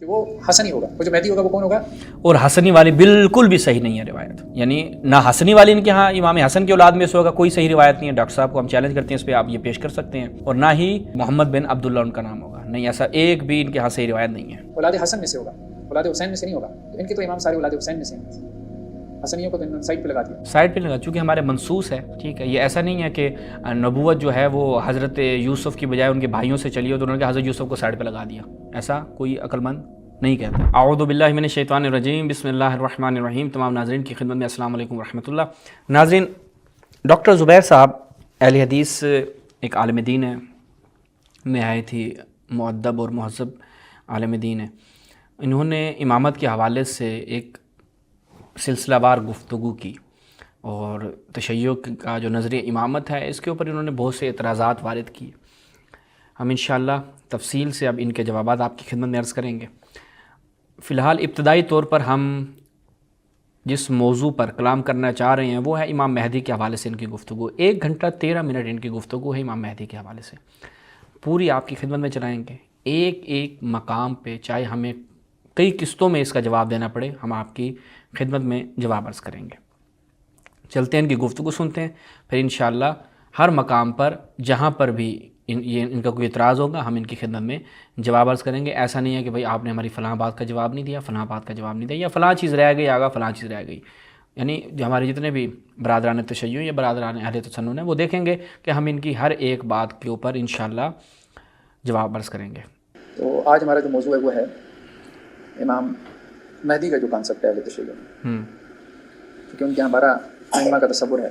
کہ وہ حسنی ہوگا، وہ جو مہدی ہوگا وہ کون ہوگا؟ اور حسنی والی بالکل بھی صحیح نہیں ہے روایت، یعنی نہ حسنی والی ان کے ہاں امام حسن کی اولاد میں سے ہوگا، کوئی صحیح روایت نہیں ہے. ڈاکٹر صاحب کو ہم چیلنج کرتے ہیں اس پہ، آپ یہ پیش کر سکتے ہیں. اور نہ ہی محمد بن عبداللہ ان کا نام ہوگا، نہیں، ایسا ایک بھی ان کے ہاں صحیح روایت نہیں ہے. اولاد حسن میں سے ہوگا، اولاد حسین میں سے نہیں ہوگا. ان کے تو امام سارے اولاد حسین میں سے ہیں، حسنیوں کو تو انہوں نے سائڈ پہ لگا دیا. سائڈ پہ لگا، چونکہ ہمارے منصوص ہے. ٹھیک ہے، یہ ایسا نہیں ہے کہ نبوت جو ہے وہ حضرت یوسف کی بجائے ان کے بھائیوں سے چلی ہو تو انہوں نے حضرت یوسف کو سائڈ پہ لگا دیا، ایسا کوئی عقل مند نہیں کہتا. اعوذ باللہ من الشیطان الرجیم، بسم اللہ الرحمن الرحیم. تمام ناظرین کی خدمت میں السلام علیکم ورحمۃ اللہ. ناظرین، ڈاکٹر زبیر صاحب اہل حدیث ایک عالم دین ہے، نہایت ہی مؤدب اور مہذب عالم دین ہے. انہوں نے امامت کے حوالے سے ایک سلسلہ وار گفتگو کی، اور تشیع کا جو نظریہ امامت ہے اس کے اوپر انہوں نے بہت سے اعتراضات وارد کیے. ہم انشاءاللہ تفصیل سے اب ان کے جوابات آپ کی خدمت میں عرض کریں گے. فی الحال ابتدائی طور پر ہم جس موضوع پر کلام کرنا چاہ رہے ہیں وہ ہے امام مہدی کے حوالے سے ان کی گفتگو. 1 گھنٹہ 13 منٹ ان کی گفتگو ہے امام مہدی کے حوالے سے، پوری آپ کی خدمت میں چلائیں گے. ایک ایک مقام پہ چاہے ہمیں کئی قسطوں میں اس کا جواب دینا پڑے، ہم آپ کی خدمت میں جواب عرض کریں گے. چلتے ہیں ان کی گفتگو سنتے ہیں، پھر انشاءاللہ ہر مقام پر جہاں پر بھی ان کا کوئی اعتراض ہوگا ہم ان کی خدمت میں جواب عرض کریں گے. ایسا نہیں ہے کہ بھئی آپ نے ہماری فلاں بات کا جواب نہیں دیا، فلاں بات کا جواب نہیں دیا، یا فلاں چیز رہ گئی آگا فلاں چیز رہ گئی. یعنی جو ہمارے جتنے بھی برادران تشیع یا برادران اہل تسنن ہیں وہ دیکھیں گے کہ ہم ان کی ہر ایک بات کے اوپر انشاءاللہ جواب عرض کریں گے. تو آج ہمارا جو موضوع ہے وہ ہے امام مہدی کا جو کانسیپٹ ہے اہل تشیع میں، کیونکہ ان کے یہاں 12 ائمہ کا تصور ہے.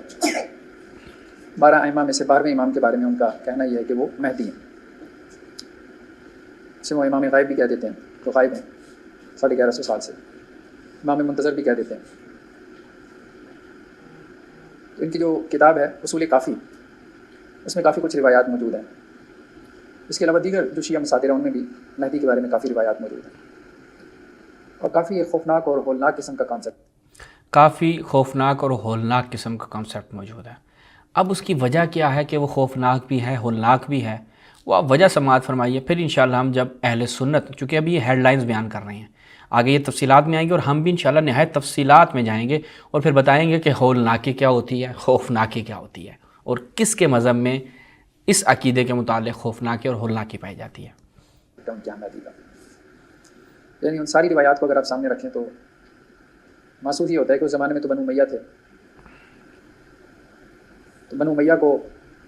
12 ائمہ میں سے 12ویں امام کے بارے میں ان کا کہنا یہ ہے کہ وہ مہدی ہیں. اسے وہ امام غائب بھی کہہ دیتے ہیں، جو غائب ہیں 1150 سال سے. امام منتظر بھی کہہ دیتے ہیں. تو ان کی جو کتاب ہے اصول کافی، اس میں کافی کچھ روایات موجود ہیں. اس کے علاوہ دیگر جو شیعہ مصادر ہیں ان میں بھی مہدی کے بارے میں کافی روایات موجود ہیں، اور کافی خوفناک اور ہولناک قسم کا کانسیپٹ، کافی خوفناک اور ہولناک قسم کا کانسیپٹ موجود ہے. اب اس کی وجہ کیا ہے کہ وہ خوفناک بھی ہے ہولناک بھی ہے، وہ آپ وجہ سماعت فرمائیے. پھر انشاءاللہ ہم جب اہل سنت، چونکہ ابھی یہ ہیڈ لائنز بیان کر رہے ہیں، آگے یہ تفصیلات میں آئیں گے اور ہم بھی انشاءاللہ نہایت تفصیلات میں جائیں گے اور پھر بتائیں گے کہ ہولناکی کیا ہوتی ہے، خوفناکی کیا ہوتی ہے، اور کس کے مذہب میں اس عقیدے کے متعلق خوفناکی اور ہولناکی پائی جاتی ہے. یعنی ان ساری روایات کو اگر آپ سامنے رکھیں تو محسوس یہ ہوتا ہے کہ اس زمانے میں تو بنو امیہ تھے، تو بنو امیہ کو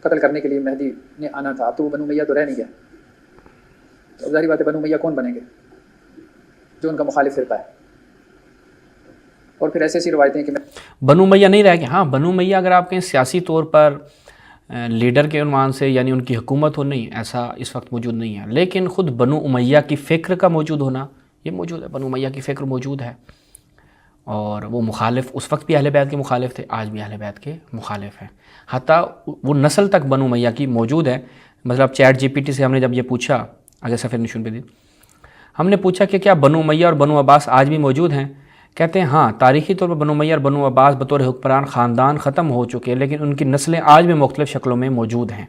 قتل کرنے کے لیے مہدی نے آنا تھا. اب تو وہ بنو امیہ تو رہ نہیں گیا، تو ظاہری بات ہے بنو امیہ کون بنیں گے؟ جو ان کا مخالف فرقہ ہے. اور پھر ایسی روایتیں کہ بنو امیہ نہیں رہ گیا. ہاں، بنو امیہ اگر آپ کہیں سیاسی طور پر لیڈر کے عنوان سے یعنی ان کی حکومت ہو، نہیں، ایسا اس وقت موجود نہیں ہے. لیکن خود بنو امیہ کی فکر کا موجود ہونا یہ موجود ہے. بنو امیہ کی فکر موجود ہے، اور وہ مخالف اس وقت بھی اہل بیت کے مخالف تھے، آج بھی اہل بیت کے مخالف ہیں. حتیٰ وہ نسل تک بنو امیہ کی موجود ہے. مطلب چیٹ جی پی ٹی سے ہم نے جب یہ پوچھا، اگر سفر نشون پہ دی، ہم نے پوچھا کہ کیا بنو امیہ اور بنو عباس آج بھی موجود ہیں؟ کہتے ہیں ہاں، تاریخی طور پر بنو امیہ اور بنو عباس بطور حکمران خاندان ختم ہو چکے ہیں، لیکن ان کی نسلیں آج بھی مختلف شکلوں میں موجود ہیں.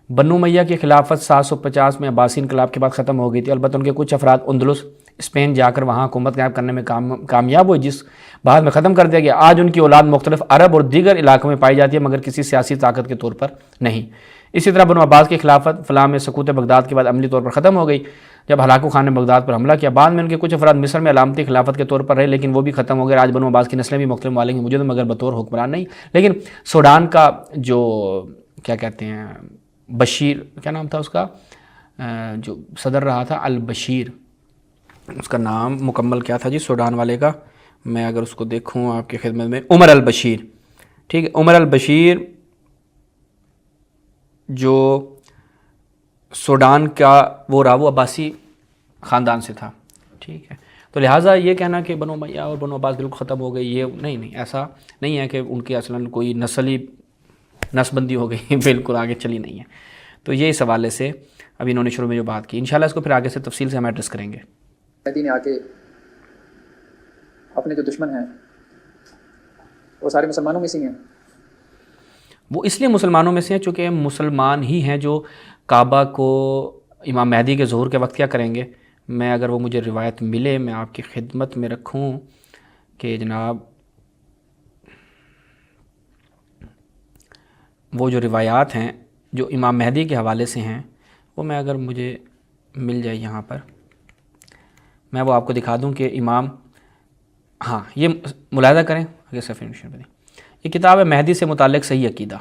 بنو امیہ کی خلافت 750 میں عباسی انقلاب کے بعد ختم ہو گئی تھی. البتہ ان کے کچھ افراد اندلس اسپین جا کر وہاں حکومت قائم کرنے میں کامیاب ہوئے، جس بعد میں ختم کر دیا گیا. آج ان کی اولاد مختلف عرب اور دیگر علاقوں میں پائی جاتی ہے، مگر کسی سیاسی طاقت کے طور پر نہیں. اسی طرح بنو عباس کی خلافت فلاں میں سقوط بغداد کے بعد عملی طور پر ختم ہو گئی جب ہلاکو خان نے بغداد پر حملہ کیا. بعد میں ان کے کچھ افراد مصر میں علامتی خلافت کے طور پر رہے، لیکن وہ بھی ختم ہو گئے. آج بنو عباس کی نسلیں بھی مختلف ممالک میں موجود ہیں، مگر بطور حکمران نہیں. لیکن سوڈان کا جو کیا کہتے ہیں بشیر، کیا نام تھا اس کا، جو صدر رہا تھا البشیر، اس کا نام مکمل کیا تھا جی سوڈان والے کا، میں اگر اس کو دیکھوں آپ کی خدمت میں، عمر البشیر. ٹھیک ہے، عمر البشیر جو سوڈان کا وہ رہا، وہ عباسی خاندان سے تھا. ٹھیک ہے، تو لہٰذا یہ کہنا کہ بنو امیہ اور بنو عباس بالکل ختم ہو گئی، یہ نہیں، ایسا نہیں ہے کہ ان کی اصلاً کوئی نسلی نسبندی ہو گئی، بالکل آگے چلی نہیں ہے. تو یہ اس حوالے سے ابھی انہوں نے شروع میں جو بات کی، انشاءاللہ اس کو پھر آگے سے تفصیل سے ہم ایڈریس کریں گے. مہدی نے آ کے اپنے جو دشمن ہیں وہ سارے مسلمانوں میں سے ہیں. وہ اس لیے مسلمانوں میں سے ہیں چونکہ مسلمان ہی ہیں جو کعبہ کو امام مہدی کے ظہور کے وقت کیا کریں گے، میں اگر وہ مجھے روایت ملے میں آپ کی خدمت میں رکھوں کہ جناب وہ جو روایات ہیں جو امام مہدی کے حوالے سے ہیں وہ میں اگر مجھے مل جائے یہاں پر میں وہ آپ کو دکھا دوں کہ امام ہاں یہ ملاحظہ کریں یہ کتاب ہے مہدی سے متعلق صحیح عقیدہ،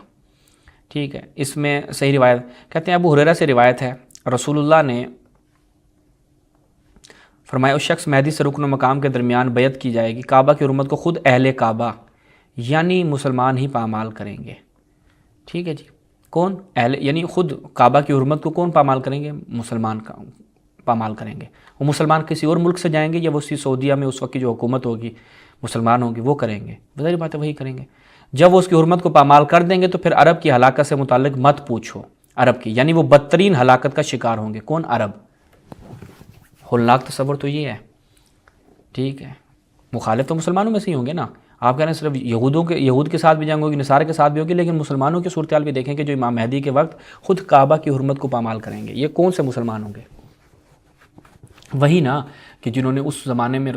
ٹھیک ہے، اس میں صحیح روایت کہتے ہیں ابو ہریرہ سے روایت ہے رسول اللہ نے فرمایا اس شخص مہدی سے رکن و مقام کے درمیان بیعت کی جائے گی، کعبہ کی حرمت کو خود اہل کعبہ یعنی مسلمان ہی پامال کریں گے، ٹھیک ہے جی، کون اہل یعنی خود کعبہ کی حرمت کو کون پامال کریں گے؟ مسلمان کا پامال کریں گے، وہ مسلمان کسی اور ملک سے جائیں گے یا وہ اسی سعودیہ میں اس وقت کی جو حکومت ہوگی مسلمان ہوگی وہ کریں گے، ظاہر بات ہے وہی کریں گے۔ جب وہ اس کی حرمت کو پامال کر دیں گے تو پھر عرب کی ہلاکت سے متعلق مت پوچھو، عرب کی یعنی وہ بدترین ہلاکت کا شکار ہوں گے، کون؟ عرب۔ ہولناک تصور تو یہ ہے، ٹھیک ہے، مخالف تو مسلمانوں میں سے ہی ہوں گے نا، آپ کہہ رہے ہیں صرف یہود کے ساتھ بھی جنگ ہوگی، نصارہ کے ساتھ بھی ہوگی، لیکن مسلمانوں کی صورتحال بھی دیکھیں کہ جو امام مہدی کے وقت خود کعبہ کی حرمت کو پامال کریں گے، یہ کون سے مسلمان ہوں گے؟ وہی نا کہ جنہوں نے اس زمانے میں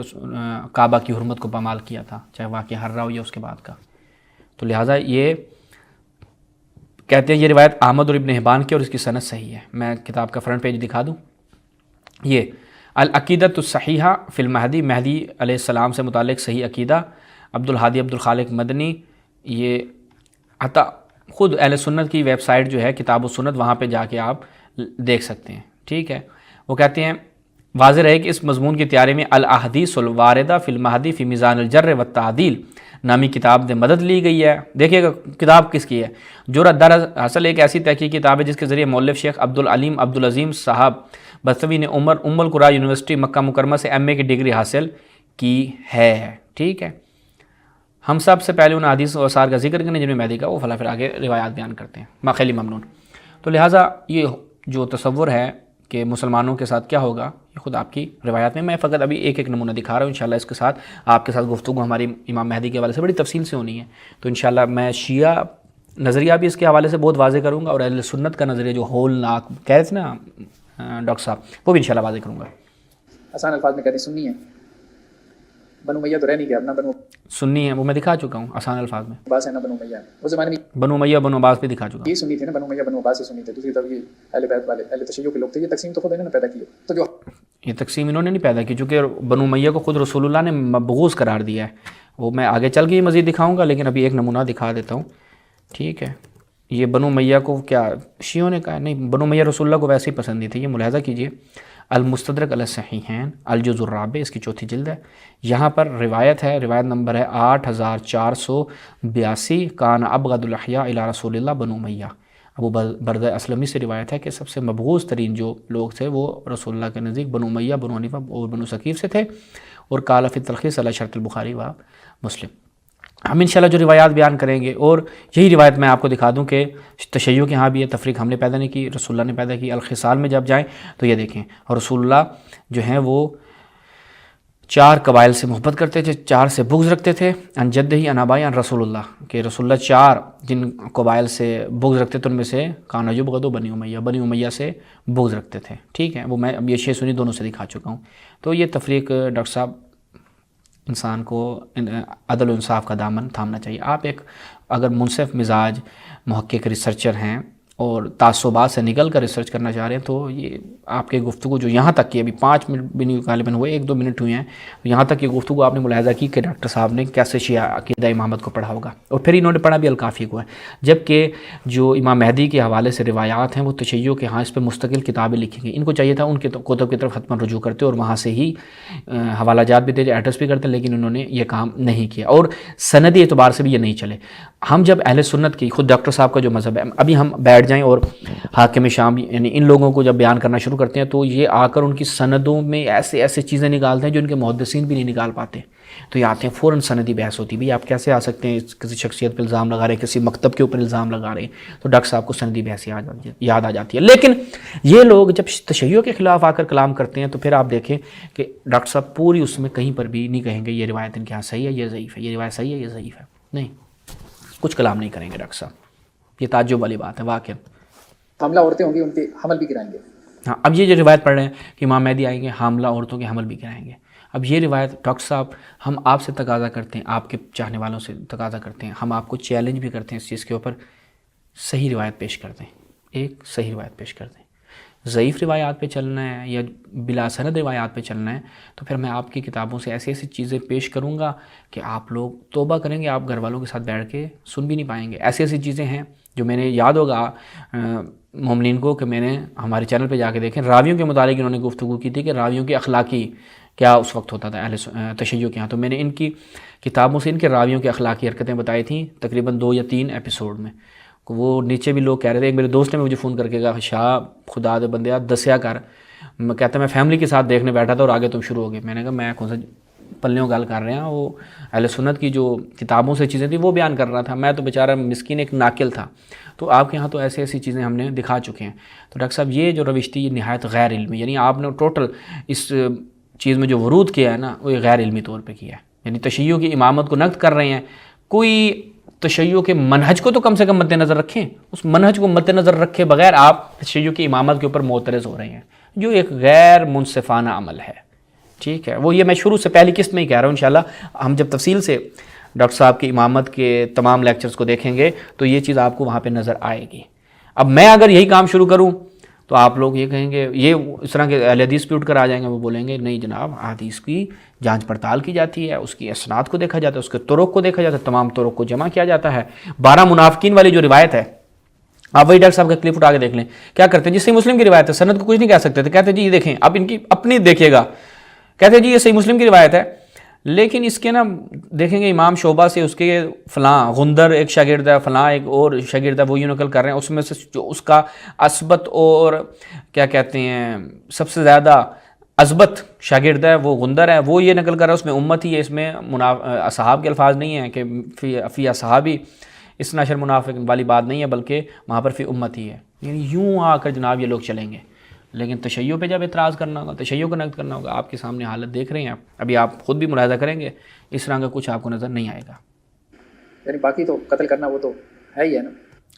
کعبہ کی حرمت کو پامال کیا تھا، چاہے واقعہ ہررا ہو یا اس کے بعد کا۔ تو لہٰذا یہ کہتے ہیں یہ روایت احمد اور ابن حبان کی اور اس کی سند صحیح ہے۔ میں کتاب کا فرنٹ پیج دکھا دوں، یہ العقیدۃ الصحیحہ فی المہدی، مہدی علیہ السلام سے متعلق صحیح عقیدہ، عبد الہادی عبد الخالق مدنی، یہ عطا خود اہل سنت کی ویب سائٹ جو ہے کتاب و سنت، وہاں پہ جا کے آپ دیکھ سکتے ہیں، ٹھیک ہے۔ وہ کہتے ہیں واضح رہے کہ اس مضمون کی تیاری میں الاحادیث الواردہ فی المہدی فی میزان الجر والتعدیل نامی کتاب سے مدد لی گئی ہے۔ دیکھیے گا کتاب کس کی ہے، جو دراصل ایک ایسی تحقیقی کتاب ہے جس کے ذریعے مؤلف شیخ عبد العلیم عبد العظیم صاحب بستوی نے ام القریٰ یونیورسٹی مکہ مکرمہ سے ایم اے کی ڈگری حاصل کی ہے، ٹھیک ہے۔ ہم سب سے پہلے ان حدیث و آثار کا ذکر کریں جن میں مہدی کا وہ پھر آگے روایات بیان کرتے ہیں، ماخیلی ممنون۔ تو لہٰذا یہ جو تصور ہے کہ مسلمانوں کے ساتھ کیا ہوگا یہ خود آپ کی روایات میں فقط ابھی ایک نمونہ دکھا رہا ہوں، انشاءاللہ اس کے ساتھ آپ کے ساتھ گفتگو ہماری امام مہدی کے حوالے سے بڑی تفصیل سے ہونی ہے، تو انشاءاللہ میں شیعہ نظریہ بھی اس کے حوالے سے بہت واضح کروں گا اور اہل سنت کا نظریہ جو ہولناک کہہ رہے تھے نا ڈاکٹر صاحب وہ بھی انشاءاللہ واضح کروں گا۔ آسان الفاظ میں کہتے ہیں سنی ہے، بنو امیہ تو رہ نہیں گیا اپنا، بنو سنی ہے وہ میں دکھا چکا ہوں آسان الفاظ میں، عباس ہے نا بنو امیہ، اس زمانے میں بنو امیہ بنو عباس بھی دکھا چکا ہوں۔ یہ سنی تھے نا، بنو امیہ بنو عباس سے سنی تھے، دوسری طرف یہ اہل بیت والے اہل تشیع کے لوگ تھے، یہ تقسیم تو خود انہوں نے پیدا کی ہے۔ تو جو یہ تقسیم انہوں نے نہیں پیدا کی، چونکہ بنو امیہ کو خود رسول اللہ نے مبغوض قرار دیا ہے، وہ میں آگے چل کے یہ مزید دکھاؤں گا، لیکن ابھی ایک نمونہ دکھا دیتا ہوں، ٹھیک ہے۔ یہ بنو امیہ کو کیا شیعوں نے کہا؟ نہیں، بنو امیہ رسول اللہ کو ویسے ہی پسند نہیں تھی، یہ ملاحظہ کیجئے المستدرک علی الصحیحین الجزء الرابع، اس کی چوتھی جلد ہے، یہاں پر روایت ہے، روایت نمبر ہے 8482، کان ابغض الاحیاء الی رسول اللہ بنو امیہ، ابو بردہ اسلمی سے روایت ہے کہ سب سے مبغوض ترین جو لوگ تھے وہ رسول اللہ کے نزدیک بنو امیہ، بنو حنیفہ اور بنو ثقیف سے تھے، اور قال فی التلخیص علی شرط البخاری و مسلم۔ ہم انشاءاللہ جو روایات بیان کریں گے، اور یہی روایت میں آپ کو دکھا دوں کہ تشیع کے ہاں بھی ہے، تفریق ہم نے پیدا نہیں کی، رسول اللہ نے پیدا کی۔ الخصال میں جب جائیں تو یہ دیکھیں، اور رسول اللہ جو ہیں وہ 4 قبائل سے محبت کرتے تھے، 4 سے بغض رکھتے تھے، ان جدہ ان آبائی ان رسول اللہ، کہ رسول اللہ 4 جن قبائل سے بغض رکھتے تھے ان میں سے کان یبغض بنی امیہ، بنی امیہ سے بغض رکھتے تھے، ٹھیک ہے۔ وہ میں اب یہ شیعہ سنی دونوں سے دکھا چکا ہوں۔ تو یہ تفریق ڈاکٹر صاحب انسان کو عدل و انصاف کا دامن تھامنا چاہیے۔ آپ ایک اگر منصف مزاج محقق ریسرچر ہیں اور تعصبات سے نکل کر ریسرچ کرنا چاہ رہے ہیں، تو یہ آپ کے گفتگو جو یہاں تک کی ابھی 5 منٹ بھی نہیں غالباً ہوئے، 1-2 منٹ ہوئے ہیں، یہاں تک یہ گفتگو آپ نے ملاحظہ کی کہ ڈاکٹر صاحب نے کیسے شیعہ عقیدہ امامت کو پڑھا ہوگا، اور پھر انہوں نے پڑھا بھی الکافی کو ہے، جبکہ جو امام مہدی کے حوالے سے روایات ہیں وہ تشیع کے ہاں اس پہ مستقل کتابیں لکھی گئی، ان کو چاہیے تھا ان کے کتب کی طرف حتماً رجوع کرتے اور وہاں سے ہی حوالہ جات بھی دیتے، ایڈریس بھی کرتے، لیکن انہوں نے یہ کام نہیں کیا، اور سندی اعتبار سے بھی یہ نہیں چلے۔ ہم جب اہل سنت کی خود ڈاکٹر صاحب کا جو مذہب ہے، ابھی ہم بیٹھ جائیں اور حاکم شام یعنی ان لوگوں کو جب بیان کرنا شروع کرتے ہیں تو یہ آ کر ان کی سندوں میں ایسے چیزیں نکالتے ہیں جو ان کے محدثین بھی نہیں نکال پاتے، تو یہ آتے ہیں فوراً سندی بحث ہوتی ہے، بھئی آپ کیسے آ سکتے ہیں، کسی شخصیت پہ الزام لگا رہے ہیں، کسی مکتب کے اوپر الزام لگا رہے ہیں، تو ڈاکٹر صاحب کو سندی بحث یاد آ جاتی ہے۔ لیکن یہ لوگ جب تشیع کے خلاف آ کر کلام کرتے ہیں تو پھر آپ دیکھیں کہ ڈاکٹر صاحب پوری اس میں کہیں پر بھی نہیں کہیں گے یہ روایت ان کے یہاں صحیح ہے، یہ ضعیف ہے، یہ روایت صحیح ہے، یہ ضعیف ہے، نہیں، کچھ کلام نہیں کریں گے ڈاکٹر صاحب۔ یہ تعجب والی بات ہے واقعی۔ حاملہ عورتیں ہوں گی، ان کے حمل بھی گرائیں گے، ہاں اب یہ جو روایت پڑھ رہے ہیں کہ امام مہدی آئیں گے حاملہ عورتوں کے حمل بھی کرائیں گے، اب یہ روایت ڈاکٹر صاحب ہم آپ سے تقاضا کرتے ہیں، آپ کے چاہنے والوں سے تقاضا کرتے ہیں، ہم آپ کو چیلنج بھی کرتے ہیں اس چیز کے اوپر، صحیح روایت پیش کر دیں، ایک صحیح روایت پیش کر دیں۔ ضعیف روایات پہ چلنا ہے یا بلا سند روایات پہ چلنا ہے تو پھر میں آپ کی کتابوں سے ایسی ایسی چیزیں پیش کروں گا کہ آپ لوگ توبہ کریں گے، آپ گھر والوں کے ساتھ بیٹھ کے سن بھی نہیں پائیں گے۔ ایسی ایسی چیزیں ہیں جو میں نے، یاد ہوگا مومنین کو کہ میں نے ہمارے چینل پہ جا کے دیکھیں، راویوں کے متعلق انہوں نے گفتگو کی تھی کہ راویوں کی اخلاقی کیا اس وقت ہوتا تھا اہل تشیع کے ہاں، تو میں نے ان کی کتابوں سے ان کے راویوں کی اخلاقی حرکتیں بتائی تھیں تقریباً 2 یا 3 ایپیسوڈ میں۔ وہ نیچے بھی لوگ کہہ رہے تھے، ایک میرے دوست نے مجھے فون کر کے کہا شاہ خدا دے بندیا دسیا کر، میں کہتا میں فیملی کے ساتھ دیکھنے بیٹھا تھا اور آگے تم شروع ہو گئے۔ میں نے کہا میں کون سا پلیوں گال کر رہے ہیں، وہ اہل سنت کی جو کتابوں سے چیزیں تھیں وہ بیان کر رہا تھا، میں تو بیچارہ مسکین ایک ناقل تھا۔ تو آپ کے ہاں تو ایسی ایسی چیزیں ہم نے دکھا چکے ہیں۔ تو ڈاکٹر صاحب یہ جو روش تھی یہ نہایت غیر علمی، یعنی آپ نے ٹوٹل اس چیز میں جو ورود کیا ہے نا وہ غیر علمی طور پہ کیا ہے، یعنی تشیع کی امامت کو نقد کر رہے ہیں۔ کوئی تشیع کے منہج کو تو کم سے کم مد نظر رکھیں، اس منہج کو مد نظر رکھے بغیر آپ تشیع کی امامت کے اوپر معترض ہو رہے ہیں، جو ایک غیر منصفانہ عمل ہے۔ ٹھیک ہے، وہ یہ میں شروع سے پہلی قسط میں ہی کہہ رہا ہوں، انشاءاللہ ہم جب تفصیل سے ڈاکٹر صاحب کی امامت کے تمام لیکچرز کو دیکھیں گے تو یہ چیز آپ کو وہاں پہ نظر آئے گی۔ اب میں اگر یہی کام شروع کروں تو آپ لوگ یہ کہیں گے، یہ اس طرح کے اہل حدیث پیوٹ کر آ جائیں گے، وہ بولیں گے نہیں جناب حدیث کی جانچ پڑتال کی جاتی ہے، اس کی اسناد کو دیکھا جاتا ہے، اس کے طرق کو دیکھا جاتا ہے، تمام طرق کو جمع کیا جاتا ہے۔ 12 منافقین والی جو روایت ہے، آپ وہی ڈاکٹر صاحب کا کلپ اٹھا کے دیکھ لیں، کیا کرتے ہیں جس صحیح مسلم کی روایت ہے، سند کو کچھ نہیں کہہ سکتے تھے، کہتے ہیں جی یہ دیکھیں، اب ان کی اپنی دیکھیے گا، کہتے ہیں جی یہ صحیح مسلم کی روایت ہے، لیکن اس کے نا دیکھیں گے امام شعبہ سے اس کے فلاں غندر ایک شاگرد ہے، فلاں ایک اور شاگرد ہے، وہ یوں نقل کر رہے ہیں، اس میں سے جو اس کا اثبت اور کیا کہتے ہیں سب سے زیادہ اثبت شاگرد ہے وہ غندر ہے، وہ یہ نقل کر رہا ہے، اس میں امت ہی ہے، اس میں اصحاب کے الفاظ نہیں ہیں کہ فی اصحابی، اس نشر منافق والی بات نہیں ہے، بلکہ وہاں پر فی امت ہی ہے۔ یعنی یوں آ کر جناب یہ لوگ چلیں گے، لیکن تشیع پہ جب اعتراض کرنا ہوگا، تشیع کو نقد کرنا ہوگا، آپ کے سامنے حالت دیکھ رہے ہیں، ابھی آپ خود بھی ملاحظہ کریں گے، اس طرح کا کچھ آپ کو نظر نہیں آئے گا۔ یعنی باقی تو قتل کرنا وہ تو ہے ہی ہے نا۔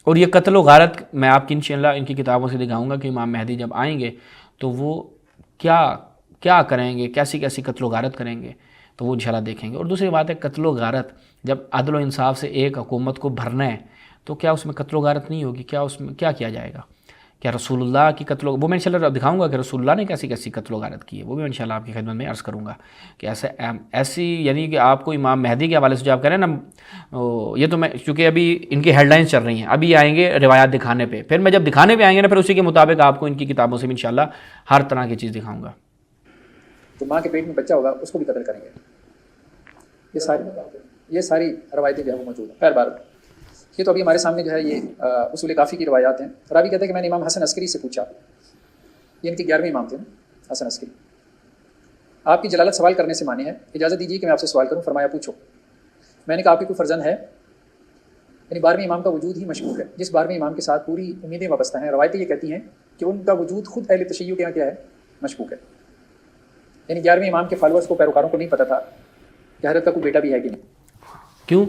اور یہ قتل و غارت میں آپ کی انشاءاللہ ان کی کتابوں سے دکھاؤں گا کہ امام مہدی جب آئیں گے تو وہ کیا کریں گے، کیسی کیسی قتل و غارت کریں گے، تو وہ انشاءاللہ دیکھیں گے۔ اور دوسری بات ہے قتل و غارت، جب عدل و انصاف سے ایک حکومت کو بھرنا ہے تو کیا اس میں قتل و غارت نہیں ہوگی؟ کیا اس میں کیا جائے گا؟ کیا رسول اللہ کی قتل وہ میں انشاءاللہ دکھاؤں گا کہ رسول اللہ نے کیسی کیسی قتل و غارت کی ہے، وہ بھی انشاءاللہ آپ کی خدمت میں عرض کروں گا کہ ایسی یعنی کہ آپ کو امام مہدی کے حوالے سے جو آپ کہہ رہے ہیں نا، یہ تو میں چونکہ ابھی ان کی ہیڈ لائنز چل رہی ہیں، ابھی آئیں گے روایات دکھانے پہ، پھر میں جب دکھانے پہ آئیں گے نا پھر اسی کے مطابق آپ کو ان کی کتابوں سے بھی انشاءاللہ ہر طرح کی چیز دکھاؤں گا۔ تو ماں کے پیٹ میں بچہ ہوگا اس کو بھی قتل کریں گے، یہ ساری روایتیں جو ہے وہ موجود ہیں۔ خیر بار یہ تو ابھی ہمارے سامنے جو ہے یہ اصول کافی کی روایات ہیں۔ راوی کہتے ہیں کہ میں نے امام حسن عسکری سے پوچھا، یہ ان کے 11ویں امام تھے نا حسن عسکری، آپ کی جلالت سوال کرنے سے مانے ہے، اجازت دیجیے کہ میں آپ سے سوال کروں۔ فرمایا پوچھو۔ میں نے کہا آپ کی کوئی فرزند ہے؟ یعنی 12ویں امام کا وجود ہی مشکوک ہے، جس 12ویں امام کے ساتھ پوری امیدیں وابستہ ہیں، روایتیں یہ کہتی ہیں کہ ان کا وجود خود اہل تشیع کے یہاں کیا ہے، مشکوک ہے۔ یعنی 11ویں امام کے فالوورز کو، پیروکاروں کو نہیں پتہ تھا کہ حضرت کا کوئی بیٹا بھی ہے کہ نہیں۔ کیوں؟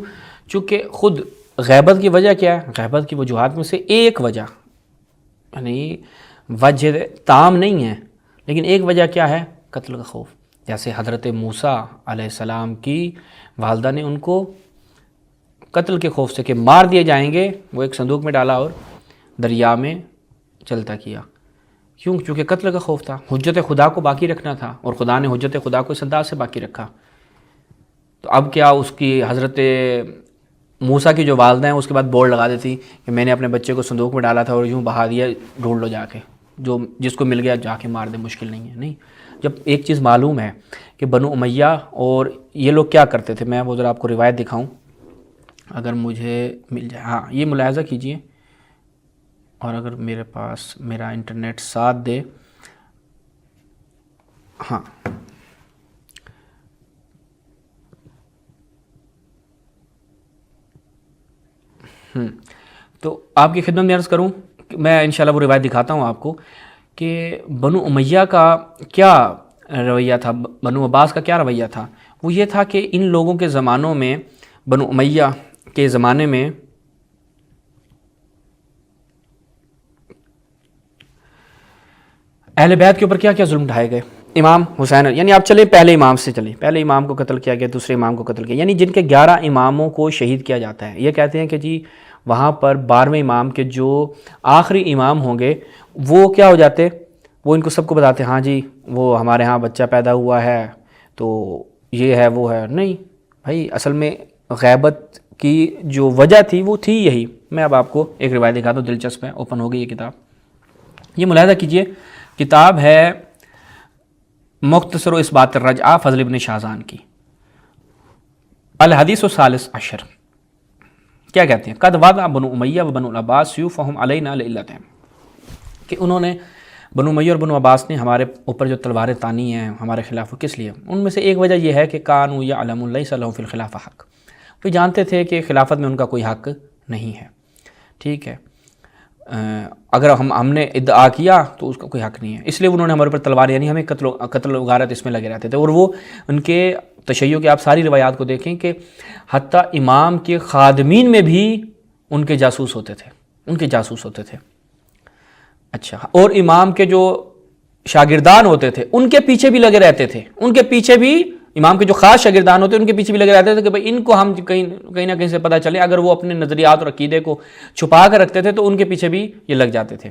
چونکہ خود غیبت کی وجہ کیا ہے؟ غیبت کی وجوہات میں سے ایک وجہ، یعنی وجہ تام نہیں ہے لیکن ایک وجہ کیا ہے؟ قتل کا خوف۔ جیسے حضرت موسیٰ علیہ السلام کی والدہ نے ان کو قتل کے خوف سے کہ مار دیے جائیں گے، وہ ایک صندوق میں ڈالا اور دریا میں چلتا کیا۔ کیوں؟ چونکہ قتل کا خوف تھا، حجت خدا کو باقی رکھنا تھا، اور خدا نے حجت خدا کو اس انداز سے باقی رکھا۔ تو اب کیا اس کی حضرت موسیٰ کی جو والدہ ہیں اس کے بعد بورڈ لگا دیتی کہ میں نے اپنے بچے کو صندوق میں ڈالا تھا اور یوں بہا دیا، ڈھونڈ لو جا کے، جو جس کو مل گیا جا کے مار دے، مشکل نہیں ہے۔ نہیں، جب ایک چیز معلوم ہے کہ بنو امیہ اور یہ لوگ کیا کرتے تھے، میں وہ ذرا آپ کو روایت دکھاؤں اگر مجھے مل جائے۔ ہاں یہ ملاحظہ کیجئے، اور اگر میرے پاس میرا انٹرنیٹ ساتھ دے، ہاں تو آپ کی خدمت میں عرض کروں کہ میں انشاءاللہ وہ روایت دکھاتا ہوں آپ کو کہ بنو امیہ کا کیا رویہ تھا، بنو عباس کا کیا رویہ تھا۔ وہ یہ تھا کہ ان لوگوں کے زمانوں میں، بنو امیہ کے زمانے میں اہل بیت کے اوپر کیا کیا ظلم ڈھائے گئے. امام حسین یعنی آپ چلیں پہلے امام سے چلیں. پہلے امام کو قتل کیا گیا, دوسرے امام کو قتل کیا, یعنی جن کے 11 اماموں کو شہید کیا جاتا ہے. یہ کہتے ہیں کہ جی وہاں پر 12ویں امام کے جو آخری امام ہوں گے وہ کیا ہو جاتے, وہ ان کو سب کو بتاتے ہاں جی وہ ہمارے ہاں بچہ پیدا ہوا ہے تو یہ ہے وہ ہے. نہیں بھائی, اصل میں غیبت کی جو وجہ تھی وہ تھی یہی. میں اب آپ کو ایک روایت دکھاتا ہوں, دلچسپ ہے, اوپن ہو گئی یہ کتاب. یہ ملاحظہ کیجئے, کتاب ہے مختصر و اثبات الرجعہ فضل ابن شاہزان کی, الحدیث الثالث عشر. کیا کہتے ہیں, قد وضع بنو امیہ و بنو العباس سیوفہم علینا لعلتہم, کہ انہوں نے بنو امیہ اور بنو عباس نے ہمارے اوپر جو تلواریں تانی ہیں ہمارے خلاف, کس لیے؟ ان میں سے ایک وجہ یہ ہے کہ کانوا یعلمون لیس لہم فی الخلافہ حق, وہ جانتے تھے کہ خلافت میں ان کا کوئی حق نہیں ہے. ٹھیک ہے, اگر ہم نے ادعا کیا تو اس کا کوئی حق نہیں ہے, اس لیے انہوں نے ہمارے اوپر تلوار, یعنی ہمیں قتل و غارت اس میں لگے رہتے تھے. اور وہ ان کے تشیع کی آپ ساری روایات کو دیکھیں کہ حتیٰ امام کے خادمین میں بھی ان کے جاسوس ہوتے تھے, اچھا, اور امام کے جو شاگردان ہوتے تھے ان کے پیچھے بھی لگے رہتے تھے, ان کے پیچھے بھی امام کے جو خاص شاگردان ہوتے ہیں ان کے پیچھے بھی لگے رہتے تھے کہ بھائی ان کو ہم کہیں نہ کہیں سے پتہ چلے. اگر وہ اپنے نظریات اور عقیدے کو چھپا کر رکھتے تھے تو ان کے پیچھے بھی یہ لگ جاتے تھے.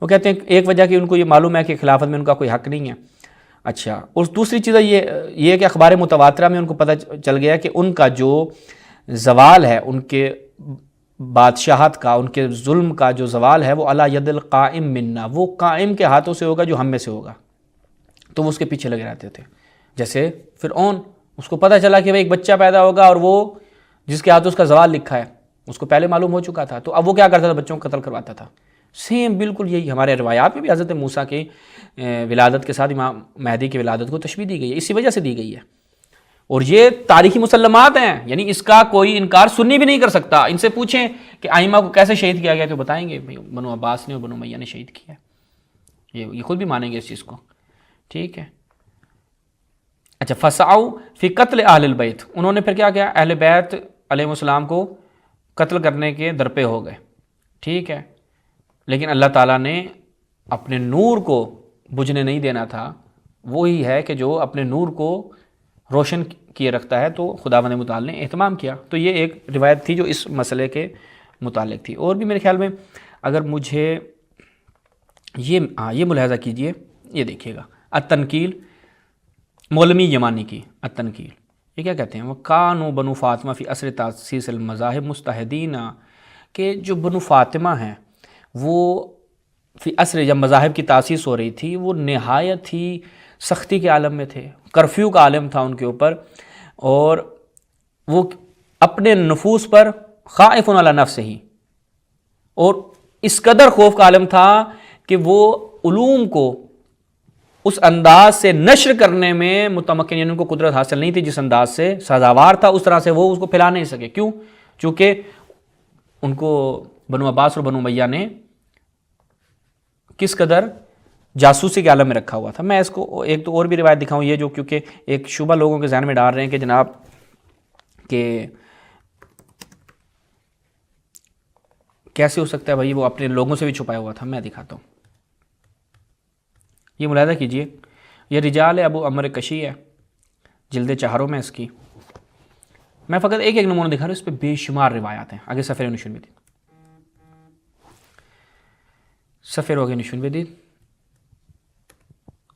وہ کہتے ہیں ایک وجہ کہ ان کو یہ معلوم ہے کہ خلافت میں ان کا کوئی حق نہیں ہے. اچھا, اور دوسری چیز یہ ہے کہ اخبار متواترہ میں ان کو پتہ چل گیا کہ ان کا جو زوال ہے, ان کے بادشاہت کا, ان کے ظلم کا جو زوال ہے وہ علی ید القائم منا, وہ قائم کے ہاتھوں سے ہوگا جو ہم میں سے ہوگا. تو وہ اس کے پیچھے لگے رہتے تھے. جیسے فرعون, اس کو پتہ چلا کہ ایک بچہ پیدا ہوگا اور وہ جس کے ہاتھ اس کا زوال لکھا ہے اس کو پہلے معلوم ہو چکا تھا, تو اب وہ کیا کرتا تھا, بچوں کو قتل کرواتا تھا. سیم بالکل یہی ہمارے روایات میں بھی حضرت موسیٰ کے ولادت کے ساتھ امام مہدی کی ولادت کو تشبیہ دی گئی ہے, اسی وجہ سے دی گئی ہے. اور یہ تاریخی مسلمات ہیں, یعنی اس کا کوئی انکار سنی بھی نہیں کر سکتا. ان سے پوچھیں کہ ائمہ کو کیسے شہید کیا گیا تو بتائیں گے بنو عباس نے اور بنو امیہ نے شہید کیا. یہ خود بھی مانیں گے اس چیز کو. ٹھیک ہے, اچھا, فسعوا فی قتل اہل البیت, انہوں نے پھر کیا کیا, اہل بیت علیہ السلام کو قتل کرنے کے درپے ہو گئے. ٹھیک ہے, لیکن اللہ تعالیٰ نے اپنے نور کو بجھنے نہیں دینا تھا. وہی ہے کہ جو اپنے نور کو روشن کیے رکھتا ہے, تو خداوند متعال نے اہتمام کیا. تو یہ ایک روایت تھی جو اس مسئلے کے متعلق تھی. اور بھی میرے خیال میں اگر مجھے یہ ملاحظہ کیجئے, یہ دیکھیے گا التنکیل مولمی یمانی کی التنکیل, یہ کیا کہتے ہیں, وہ کانوا بنو فاطمہ فی عصر تاسیس المذاہب مستحدین, کہ جو بنو فاطمہ ہیں وہ فی عصر جب مذاہب کی تاسیس ہو رہی تھی وہ نہایت ہی سختی کے عالم میں تھے, کرفیو کا عالم تھا ان کے اوپر, اور وہ اپنے نفوس پر خائف علی نفسہ ہی, اور اس قدر خوف کا عالم تھا کہ وہ علوم کو اس انداز سے نشر کرنے میں متمکن, یعنی ان کو قدرت حاصل نہیں تھی جس انداز سے سزاوار تھا, اس طرح سے وہ اس کو پھیلا نہیں سکے. کیوں؟ چونکہ ان کو بنو عباس اور بنو امیہ نے کس قدر جاسوسی کے عالم میں رکھا ہوا تھا. میں اس کو ایک تو اور بھی روایت دکھاؤں, یہ جو کیونکہ ایک شبہ لوگوں کے ذہن میں ڈال رہے ہیں کہ جناب کہ کیسے ہو سکتا ہے بھائی وہ اپنے لوگوں سے بھی چھپایا ہوا تھا. میں دکھاتا ہوں, یہ ملاحظہ کیجئے, یہ رجال ابو عمر کشی ہے, جلد 4 میں اس کی. میں فقط ایک نمونہ دکھا رہا ہوں, اس پہ بے شمار روایات ہیں. آگے سفر نشون بھی دی, سفر ہو گئے نشون بھی دی.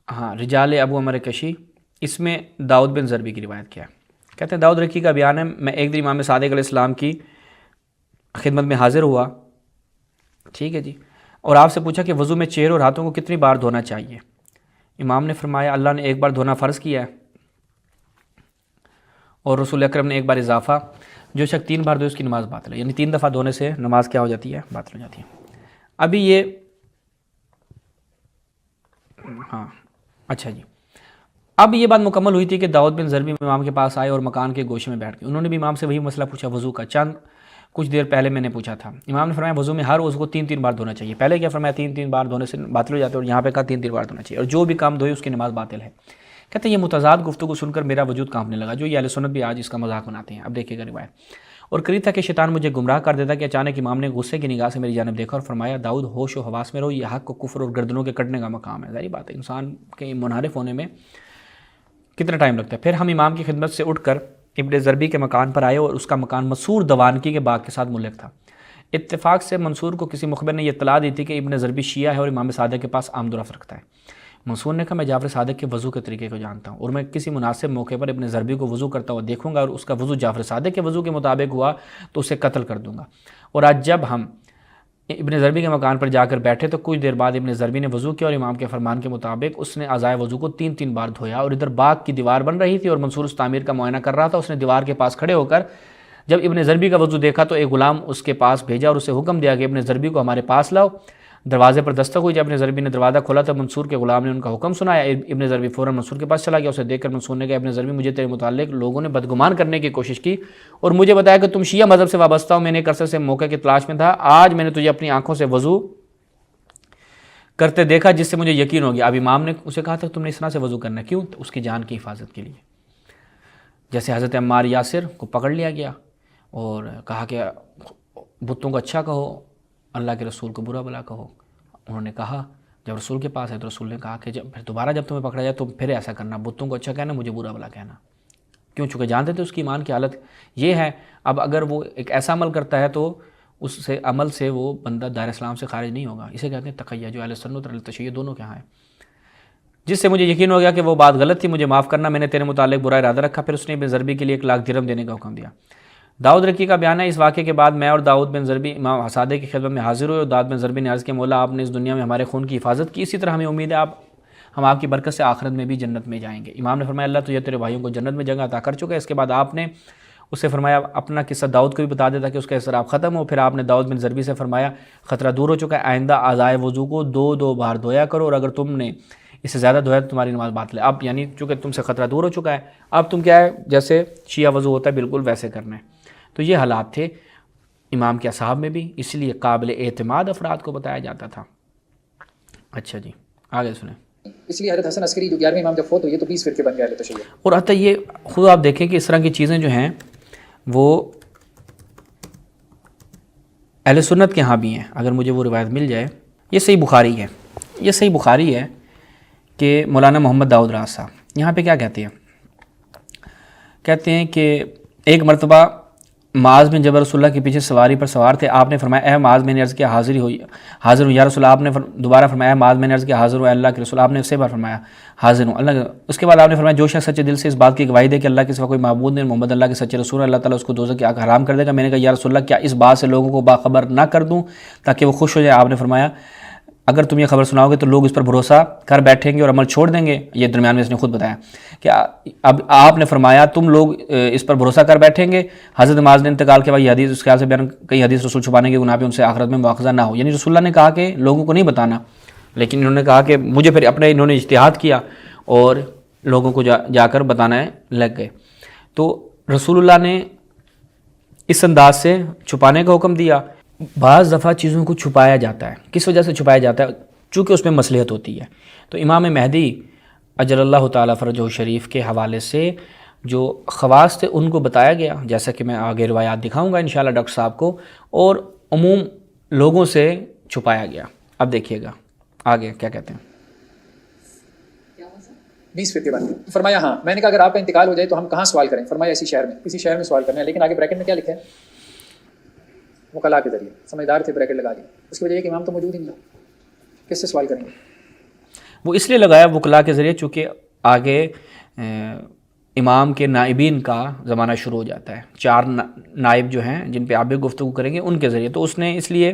ہاں, رجال ابو عمر کشی, اس میں داؤد بن ضربی کی روایت کیا ہے. کہتے ہیں داؤد رکی کا بیان ہے, میں ایک دن امام صادق علیہ السلام کی خدمت میں حاضر ہوا. ٹھیک ہے جی, اور آپ سے پوچھا کہ وضو میں چہرے اور ہاتھوں کو کتنی بار دھونا چاہیے. امام نے فرمایا اللہ نے ایک بار دھونا فرض کیا ہے, اور رسول اکرم نے ایک بار اضافہ, جو شخص 3 بار دھوئے اس کی نماز باطل ہے. یعنی 3 دفعہ دھونے سے نماز کیا ہو جاتی ہے, باطل ہو جاتی ہے. ابھی یہ ہاں اچھا جی, اب یہ بات مکمل ہوئی تھی کہ داؤد بن ضربی امام کے پاس آئے اور مکان کے گوشے میں بیٹھ گئے. انہوں نے بھی امام سے وہی مسئلہ پوچھا وضو کا, کچھ دیر پہلے میں نے پوچھا تھا. امام نے فرمایا وضو میں ہر عضو کو 3 بار دھونا چاہیے. پہلے کیا فرمایا 3 بار دھونے سے باطل ہو جاتے, اور یہاں پہ کہا 3 بار دھونا چاہیے, اور جو بھی کام دھوئے اس کی نماز باطل ہے. کہتے ہیں یہ متضاد گفتگو سن کر میرا وجود کانپنے لگا, جو یہ اہل سنت بھی آج اس کا مذاق بناتے ہیں. اب دیکھیے گا روایت, اور قریب تھا کہ شیطان مجھے گمراہ کر دیتا کہ اچانک امام نے غصے کی نگاہ سے میری جانب دیکھا اور فرمایا داؤد ہوش و حواس میں رہو، یہ حق کو کفر اور گردنوں کے کٹنے کا مقام ہے۔ ظاہری بات ہے انسان کے منحرف ہونے میں کتنا ٹائم لگتا ہے۔ پھر ہم امام کی خدمت سے اٹھ کر ابن ضربی کے مکان پر آئے اور اس کا مکان مسور دوانکی کے باغ کے ساتھ ملک تھا۔ اتفاق سے منصور کو کسی مخبر نے یہ اطلاع دی تھی کہ ابن ضربی شیعہ ہے اور امام صادق کے پاس آمد و رفت رکھتا ہے۔ منصور نے کہا میں جعفر صادق کے وضو کے طریقے کو جانتا ہوں اور میں کسی مناسب موقع پر ابن ضربی کو وضو کرتا ہوا دیکھوں گا اور اس کا وضو جعفر صادق کے وضو کے مطابق ہوا تو اسے قتل کر دوں گا۔ اور آج جب ہم ابن ضربی کے مکان پر جا کر بیٹھے تو کچھ دیر بعد ابن ضربی نے وضو کیا اور امام کے فرمان کے مطابق اس نے اعضائے وضو کو 3 بار دھویا، اور ادھر باغ کی دیوار بن رہی تھی اور منصور اس تعمیر کا معائنہ کر رہا تھا۔ اس نے دیوار کے پاس کھڑے ہو کر جب ابن ضربی کا وضو دیکھا تو ایک غلام اس کے پاس بھیجا اور اسے حکم دیا کہ ابن ضربی کو ہمارے پاس لاؤ۔ دروازے پر دستک ہوئی، جب ابن ضربی نے دروازہ کھولا تو منصور کے غلام نے ان کا حکم سنایا۔ ابن ضربی فوراً منصور کے پاس چلا گیا، اسے دیکھ کر منصور نے کہا ابن ضربی مجھے تیرے متعلق لوگوں نے بدگمان کرنے کی کوشش کی اور مجھے بتایا کہ تم شیعہ مذہب سے وابستہ ہو۔ میں نے ایک عرصے سے موقع کی تلاش میں تھا، آج میں نے تجھے اپنی آنکھوں سے وضو کرتے دیکھا جس سے مجھے یقین ہو گیا۔ اب امام نے اسے کہا تھا تم نے اس طرح سے وضو کرنا ہے، کیوں؟ اس کی جان کی حفاظت کے لیے۔ جیسے حضرت عمار یاسر کو پکڑ لیا گیا اور کہا کہ بتوں کو اچھا کہو، اللہ کے رسول کو برا بلا کہو۔ انہوں نے کہا جب رسول کے پاس ہے تو رسول نے کہا کہ پھر دوبارہ جب تمہیں پکڑا جائے تو پھر ایسا کرنا، بتوں کو اچھا کہنا، مجھے برا بلا کہنا، کیوں؟ چونکہ جانتے تھے اس کی ایمان کی حالت یہ ہے۔ اب اگر وہ ایک ایسا عمل کرتا ہے تو اس سے عمل سے وہ بندہ دائرہ اسلام سے خارج نہیں ہوگا۔ اسے کہتے ہیں تقیہ، جو اہل سنت اور اہل تشیع دونوں کے ہاں ہے۔ جس سے مجھے یقین ہو گیا کہ وہ بات غلط تھی، مجھے معاف کرنا، میں نے تیرے متعلق برا ارادہ رکھا۔ پھر اس نے ابن ضربی کے لیے 1,00,000 درہم دینے کا حکم دیا۔ داؤد رکی کا بیان ہے اس واقعے کے بعد میں اور داؤد بن ضربی امام صادق کی خدمت میں حاضر ہوئے اور داؤد بن ضربی نے عرض کیا مولا آپ نے اس دنیا میں ہمارے خون کی حفاظت کی، اسی طرح ہمیں امید ہے ہم آپ کی برکت سے آخرت میں بھی جنت میں جائیں گے۔ امام نے فرمایا اللہ تجھے تیرے بھائیوں کو جنت میں جگہ عطا کر چکا ہے۔ اس کے بعد آپ نے اس سے فرمایا اپنا قصہ داؤد کو بھی بتا دیتا کہ اس کا اضطراب ختم ہو۔ پھر آپ نے داؤد بن ضربی سے فرمایا خطرہ دور ہو چکا ہے، آئندہ اعضائے وضو کو 2 بار دھویا کرو، اور اگر تم نے اس سے زیادہ دھویا تو تمہاری نماز باطل ہے۔ اب یعنی چونکہ تم سے خطرہ دور ہو چکا ہے، اب تم کیا ہے جیسے شیعہ وضو ہوتا ہے بالکل ویسے کرنا ہے۔ تو یہ حالات تھے امام کے اصحاب میں بھی، اس لیے قابل اعتماد افراد کو بتایا جاتا تھا۔ اچھا جی آگے سنیں۔ اس لیے حضرت حسن عسکری جو 11ویں امام جب فوت ہوئے تو 20 فرقے بن گئے اہل تشیع۔ اور حتیٰ یہ خود آپ دیکھیں کہ اس طرح کی چیزیں جو ہیں وہ اہل سنت کے ہاں بھی ہیں۔ اگر مجھے وہ روایت مل جائے، یہ صحیح بخاری ہے، یہ صحیح بخاری ہے کہ مولانا محمد داؤد راز صاحب یہاں پہ کیا کہتے ہیں، کہتے ہیں کہ ایک مرتبہ معاذ بن جبل رسول اللہ کے پیچھے سواری پر سوار تھے، آپ نے فرمایا اے معاذ میں نے عرض کیا حاضر ہوں یا رسول اللہ، آپ نے دوبارہ فرمایا اے معاذ میں نے عرض کیا حاضر ہوں اے اللہ کے رسول، آپ نے 6 بار فرمایا حاضر ہوں اللہ۔ اس کے بعد آپ نے فرمایا جو شخص سچے دل سے اس بات کی گواہی دے کہ اللہ کے سوا کوئی معبود نہیں، محمد اللہ کے سچے رسول ہیں، اللہ تعالیٰ اس کو دوزخ کی آگ حرام کر دے گا۔ میں نے کہا یا رسول اللہ کیا اس بات سے لوگوں کو باخبر نہ کر دوں تاکہ وہ خوش ہو جائے؟ آپ نے فرمایا اگر تم یہ خبر سناؤ گے تو لوگ اس پر بھروسہ کر بیٹھیں گے اور عمل چھوڑ دیں گے۔ یہ درمیان میں اس نے خود بتایا کہ اب آپ نے فرمایا تم لوگ اس پر بھروسہ کر بیٹھیں گے۔ حضرت معاذ نے انتقال کے بعد یہ حدیث اس خیال سے بیان کئی حدیث رسول چھپانے کے گناہ پہ ان سے آخرت میں مواخذہ نہ ہو، یعنی رسول اللہ نے کہا کہ لوگوں کو نہیں بتانا، لیکن انہوں نے کہا کہ مجھے پھر انہوں نے اجتہاد کیا اور لوگوں کو جا کر بتانا لگ گئے۔ تو رسول اللہ نے اس انداز سے چھپانے کا حکم دیا۔ بعض دفعہ چیزوں کو چھپایا جاتا ہے، کس وجہ سے چھپایا جاتا ہے؟ چونکہ اس میں مصلحت ہوتی ہے۔ تو امام مہدی اجل اللہ تعالیٰ فرجہ شریف کے حوالے سے جو خواص تھے ان کو بتایا گیا، جیسا کہ میں آگے روایات دکھاؤں گا انشاءاللہ ڈاکٹر صاحب کو، اور عموم لوگوں سے چھپایا گیا۔ اب دیکھیے گا آگے کیا کہتے ہیں۔ 20 فرقے بن گئے۔ فرمایا ہاں، میں نے کہا اگر آپ کا انتقال ہو جائے تو ہم کہاں سوال کریں؟ فرمایا اسی شہر میں، کسی شہر میں سوال کرنا ہے، لیکن آگے بریکٹ میں کیا لکھا ہے؟ وکلاء کے ذریعے، سمجھدار تھے بریکٹ لگا دی۔ اس کی وجہ یہ کہ امام تو موجود ہی نہیں تھا، کس سے سوال کریں گے؟ وہ اس لیے لگایا وکلاء کے ذریعے چونکہ آگے امام کے نائبین کا زمانہ شروع ہو جاتا ہے، 4 نائب جو ہیں جن پہ آپ بھی گفتگو کریں گے ان کے ذریعے، تو اس نے اس لیے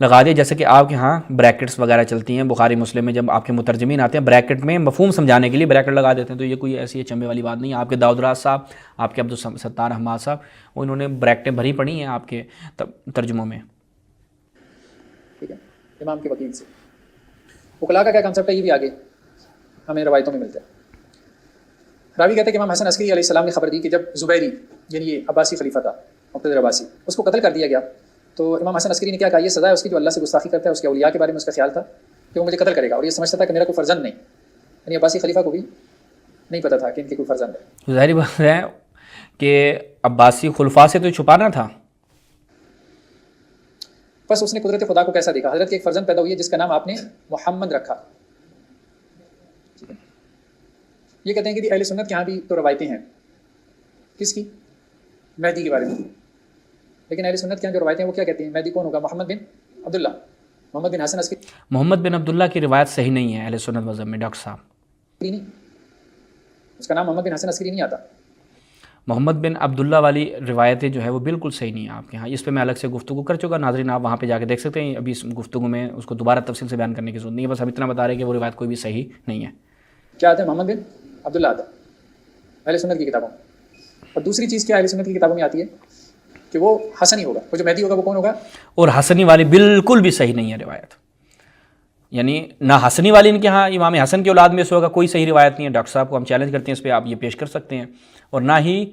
لگا دیا جیسے کہ آپ کے ہاں بریکٹس وغیرہ چلتی ہیں۔ بخاری مسلم میں جب آپ کے مترجمین آتے ہیں بریکٹ میں مفہوم سمجھانے کے لیے بریکٹ لگا دیتے ہیں، تو یہ کوئی ایسی چمبے والی بات نہیں ہے۔ آپ کے داؤد راز صاحب، آپ کے عبدالستار حماد صاحب، وہ انہوں نے بریکٹیں بھری پڑھی ہیں آپ کے ترجموں میں۔ ٹھیک ہے، امام کے وکیل سے وکلاء کا کیا کنسیپٹ ہے یہ بھی آگے ہمیں روایتوں میں ملتا ہے۔ راوی کہتے ہیں کہ امام حسن عسکری علیہ السلام نے خبر دی کہ جب زبیری یعنی یہ عباسی خلیفہ تھا مقتدر عباسی، اس کو قتل کر دیا گیا، تو امام حسن عسکری نے کیا کہا یہ سزا ہے اس کی جو اللہ سے گستاخی کرتا ہے، اس کے اولیاء کے بارے میں اس کا خیال تھا کہ وہ مجھے قتل کرے گا، اور یہ سمجھتا تھا کہ میرا کوئی فرزند نہیں، یعنی عباسی خلیفہ کو بھی نہیں پتہ تھا کہ ان کی کوئی فرزند ہے۔ ظاہری بات ہے کہ عباسی خلفاء سے تو چھپانا تھا. بس اس نے قدرت خدا کو کیسا دیکھا. حضرت کے ایک فرزند پیدا ہوئی ہے جس کا نام آپ نے محمد رکھا. یہ کہتے ہیں کہ اہل سنت کے یہاں بھی تو روایتیں ہیں کس کی؟ مہدی کے بارے میں. لیکن اہل سنت کے یہاں جو روایتیں وہ کیا کہتی ہیں؟ مہدی کون ہوگا؟ محمد بن عبداللہ، محمد بن حسن عسکری. محمد بن عبداللہ کی روایت صحیح نہیں ہے اہل سنت مذہب میں ڈاکٹر صاحب. نہیں، اس کا نام محمد بن حسن عسکری نہیں آتا. محمد بن عبداللہ والی روایتیں جو ہے وہ بالکل صحیح نہیں ہیں آپ کے یہاں. اس پہ میں الگ سے گفتگو کر چکا. ناظرین آپ وہاں پہ جا کے دیکھ سکتے ہیں. ابھی اس گفتگو میں اس کو دوبارہ تفصیل سے بیان کرنے کی ضرورت نہیں ہے. بس ہم اتنا بتا رہے ہیں کہ وہ روایت کوئی بھی صحیح نہیں ہے. کیا آتا ہے؟ محمد بن عبداللہ آتا ہے اہل سنت کی کتابوں میں. اور دوسری چیز کیا اہل سنت کی کتابوں میں آتی ہے کہ وہ حسنی ہوگا. وہ جو مہدی ہوگا وہ کون ہوگا؟ اور حسنی والی بالکل بھی صحیح نہیں ہے روایت. یعنی نہ حسنی والی ان کے ہاں امام حسن کی اولاد میں سے ہوگا کوئی صحیح روایت نہیں ہے. ڈاکٹر صاحب کو ہم چیلنج کرتے ہیں اس پہ آپ یہ پیش کر سکتے ہیں. اور نہ ہی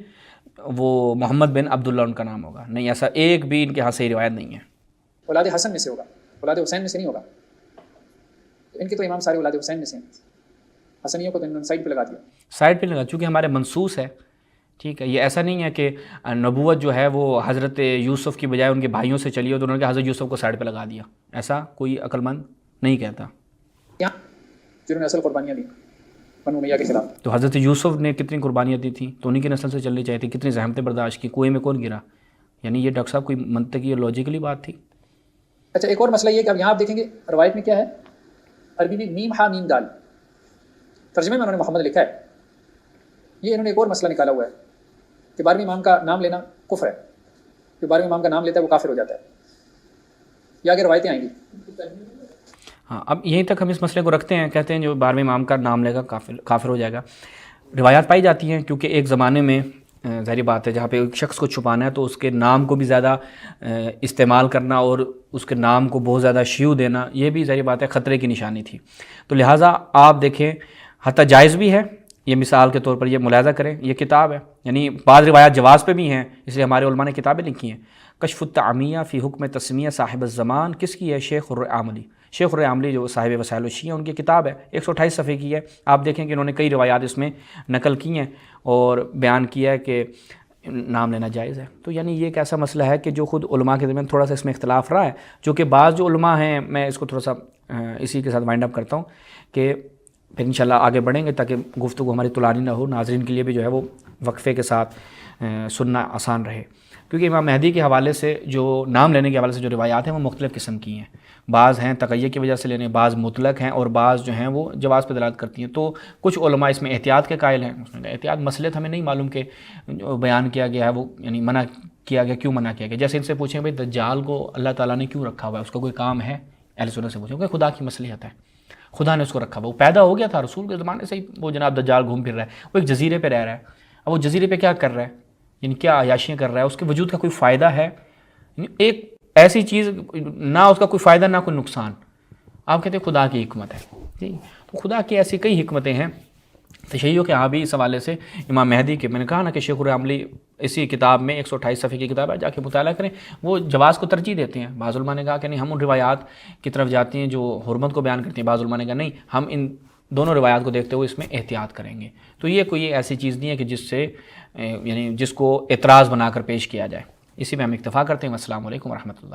وہ محمد بن عبداللہ ان کا نام ہوگا. نہیں، ایسا ایک بھی ان کے ہاں صحیح روایت نہیں ہے. اولاد حسن میں سے ہوگا، اولاد حسین میں سے نہیں ہوگا. ان کے تو امام سارے اولاد حسین میں سے ہیں. حسنیوں کو تو انہوں نے سائڈ پہ لگا دیا. سائڈ پہ لگا چونکہ ہمارے منصوص ہے. ٹھیک ہے، یہ ایسا نہیں ہے کہ نبوت جو ہے وہ حضرت یوسف کی بجائے ان کے بھائیوں سے چلی ہو تو انہوں نے حضرت یوسف کو سائڈ پہ لگا دیا. ایسا کوئی عقل مند نہیں کہتا. یہاں جنہوں نے اصل قربانیاں دی بنو امیہ کے خلاف. تو حضرت یوسف نے کتنی قربانیاں دی تھیں تو انہیں کی نسل سے چلنی چاہیے تھی. کتنی زحمتیں برداشت کی. کنویں میں کون گرا؟ یعنی یہ ڈاکٹر صاحب کوئی منطقی اور لاجیکلی بات تھی. اچھا، ایک اور مسئلہ یہ کہ اب یہاں آپ دیکھیں گے روایت میں کیا ہے؟ عربی میں میم ہا میم دال، ترجمے میں انہوں نے محمد لکھا ہے. یہ انہوں نے ایک اور مسئلہ نکالا ہوا ہے کہ 12ویں امام کا نام لینا کفر ہے. جو 12ویں امام کا نام لیتا ہے وہ کافر ہو جاتا ہے. یہ آگے روایتیں آئیں گی. ہاں، اب یہیں تک ہم اس مسئلے کو رکھتے ہیں. کہتے ہیں جو 12ویں امام کا نام لے گا کافر ہو جائے گا. روایات پائی جاتی ہیں کیونکہ ایک زمانے میں ظاہری بات ہے جہاں پہ ایک شخص کو چھپانا ہے تو اس کے نام کو بھی زیادہ استعمال کرنا اور اس کے نام کو بہت زیادہ شیو دینا یہ بھی ظاہری بات ہے خطرے کی نشانی تھی. تو لہٰذا آپ دیکھیں حتیٰ جائز بھی ہے. یہ مثال کے طور پر یہ ملاحظہ کریں، یہ کتاب ہے. یعنی بعض روایات جواز پہ بھی ہیں، اس لیے ہمارے علماء نے کتابیں لکھی ہیں. کشف التعمیہ فی حکم تسمیہ صاحب الزمان کس کی ہے؟ شیخ الرعاملی. شیخ الرعاملی جو صاحب وسائل الشیعہ ان کی کتاب ہے، 128 صفحے کی ہے. آپ دیکھیں کہ انہوں نے کئی روایات اس میں نقل کی ہیں اور بیان کیا ہے کہ نام لینا جائز ہے. تو یعنی یہ ایک ایسا مسئلہ ہے کہ جو خود علماء کے درمیان تھوڑا سا اس میں اختلاف رہا ہے. جو کہ بعض جو علماء ہیں، میں اس کو تھوڑا سا اسی کے ساتھ وائنڈ اپ کرتا ہوں کہ پھر انشاءاللہ آگے بڑھیں گے تاکہ گفتگو ہماری طولانی نہ ہو. ناظرین کے لیے بھی جو ہے وہ وقفے کے ساتھ سننا آسان رہے. کیونکہ امام مہدی کے حوالے سے جو نام لینے کے حوالے سے جو روایات ہیں وہ مختلف قسم کی ہیں. بعض ہیں تقیہ کی وجہ سے لینے، بعض مطلق ہیں اور بعض جو ہیں وہ جواز پہ دلالت کرتی ہیں. تو کچھ علماء اس میں احتیاط کے قائل ہیں. اس میں احتیاط مسئلے ہمیں نہیں معلوم کہ جو بیان کیا گیا ہے وہ یعنی منع کیا گیا، کیوں منع کیا گیا. جیسے ان سے پوچھیں بھائی دجال کو اللہ تعالیٰ نے کیوں رکھا ہوا ہے، اس کا کوئی کام ہے؟ اہل سنت سے پوچھیں کہ خدا کی مصلحت ہے، خدا نے اس کو رکھا ہوا. وہ پیدا ہو گیا تھا رسول کے زمانے سے ہی وہ جناب دجال گھوم پھر رہا ہے. وہ ایک جزیرے پہ رہ رہا ہے. اب وہ جزیرے پہ کیا کر رہا ہے؟ یعنی کیا عیاشیاں کر رہا ہے؟ اس کے وجود کا کوئی فائدہ ہے؟ یعنی ایک ایسی چیز نہ اس کا کوئی فائدہ نہ کوئی نقصان. آپ کہتے ہیں خدا کی حکمت ہے. جی، تو خدا کی ایسی کئی حکمتیں ہیں. تشیعوں کے ہاں بھی اس حوالے سے امام مہدی کے میں نے کہا نا کہ شیخ الرعاملی اسی کتاب میں 128 صفحے کی کتاب ہے، جا کے مطالعہ کریں. وہ جواز کو ترجیح دیتے ہیں. بعض علماء نے کہا کہ نہیں ہم ان روایات کی طرف جاتے ہیں جو حرمت کو بیان کرتی ہیں. بعض علماء نے کہا نہیں ہم ان دونوں روایات کو دیکھتے ہوئے اس میں احتیاط کریں گے. تو یہ کوئی ایسی چیز نہیں ہے کہ جس سے یعنی جس کو اعتراض بنا کر پیش کیا جائے. اسی میں ہم اکتفا کرتے ہیں. السلام علیکم ورحمۃ اللہ.